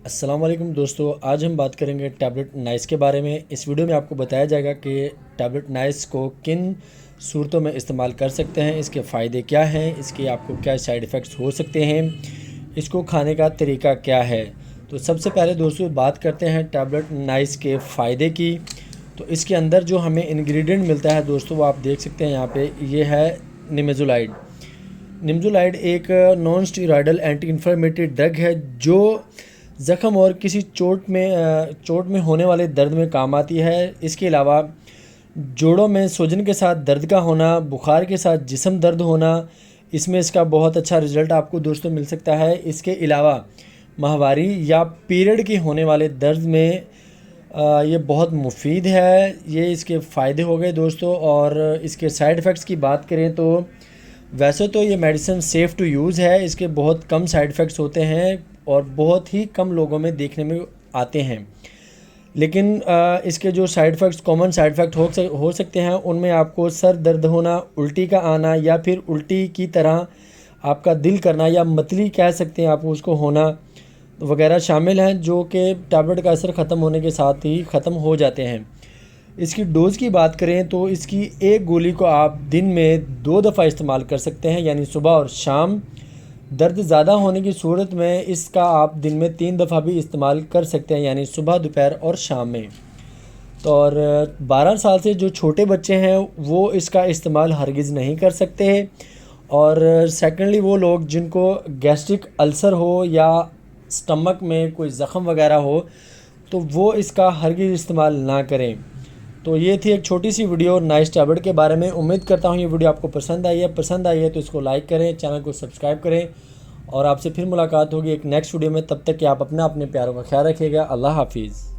अस्सलाम वालेकुम दोस्तों, आज हम बात करेंगे टैबलेट नाइस के बारे में। इस वीडियो में आपको बताया जाएगा कि टैबलेट नाइस को किन सूरतों में इस्तेमाल कर सकते हैं, इसके फ़ायदे क्या हैं, इसके आपको क्या साइड इफ़ेक्ट्स हो सकते हैं, इसको खाने का तरीका क्या है। तो सबसे पहले दोस्तों बात करते हैं टैबलेट नाइस के फ़ायदे की। तो इसके अंदर जो हमें इंग्रेडिएंट मिलता है दोस्तों, वो आप देख सकते हैं यहाँ पे, ये है निमेज़ोलाइड। निमेज़ोलाइड एक non steroidal anti inflammatory drug है जो ज़ख़म और किसी चोट में होने वाले दर्द में काम आती है। इसके अलावा जोड़ों में सूजन के साथ दर्द का होना, बुखार के साथ जिस्म दर्द होना, इसमें इसका बहुत अच्छा रिज़ल्ट आपको दोस्तों मिल सकता है। इसके अलावा माहवारी या पीरियड के होने वाले दर्द में ये बहुत मुफीद है। ये इसके फ़ायदे हो गए दोस्तों। और इसके साइड इफ़ेक्ट्स की बात करें तो वैसे तो ये मेडिसिन सेफ़ टू यूज़ है, इसके बहुत कम साइड इफ़ेक्ट्स होते हैं और बहुत ही कम लोगों में देखने में आते हैं। लेकिन इसके जो side effects, common side effect हो सकते हैं, उनमें आपको सर दर्द होना, उल्टी का आना या फिर उल्टी की तरह आपका दिल करना या मतली कह सकते हैं आप उसको होना वगैरह शामिल हैं, जो कि टैबलेट का असर ख़त्म होने के साथ ही ख़त्म हो जाते हैं। इसकी डोज़ की बात करें तो इसकी एक गोली को आप दिन में 2 दफ़ा इस्तेमाल कर सकते हैं, यानी सुबह और शाम। दर्द ज़्यादा होने की सूरत में इसका आप दिन में 3 दफ़ा भी इस्तेमाल कर सकते हैं, यानी सुबह, दोपहर और शाम में। तो और 12 साल से जो छोटे बच्चे हैं वो इसका इस्तेमाल हरगिज़ नहीं कर सकते। और सेकेंडली वो लोग जिनको गैस्ट्रिक अल्सर हो या स्टमक में कोई ज़ख़म वगैरह हो तो वो इसका हरगिज़ इस्तेमाल ना करें। तो ये थी एक छोटी सी वीडियो नाइस टैबलेट के बारे में। उम्मीद करता हूँ ये वीडियो आपको पसंद आई है तो इसको लाइक करें, चैनल को सब्सक्राइब करें और आपसे फिर मुलाकात होगी एक नेक्स्ट वीडियो में। तब तक कि आप अपने प्यारों का ख्याल रखिएगा। अल्लाह हाफिज़।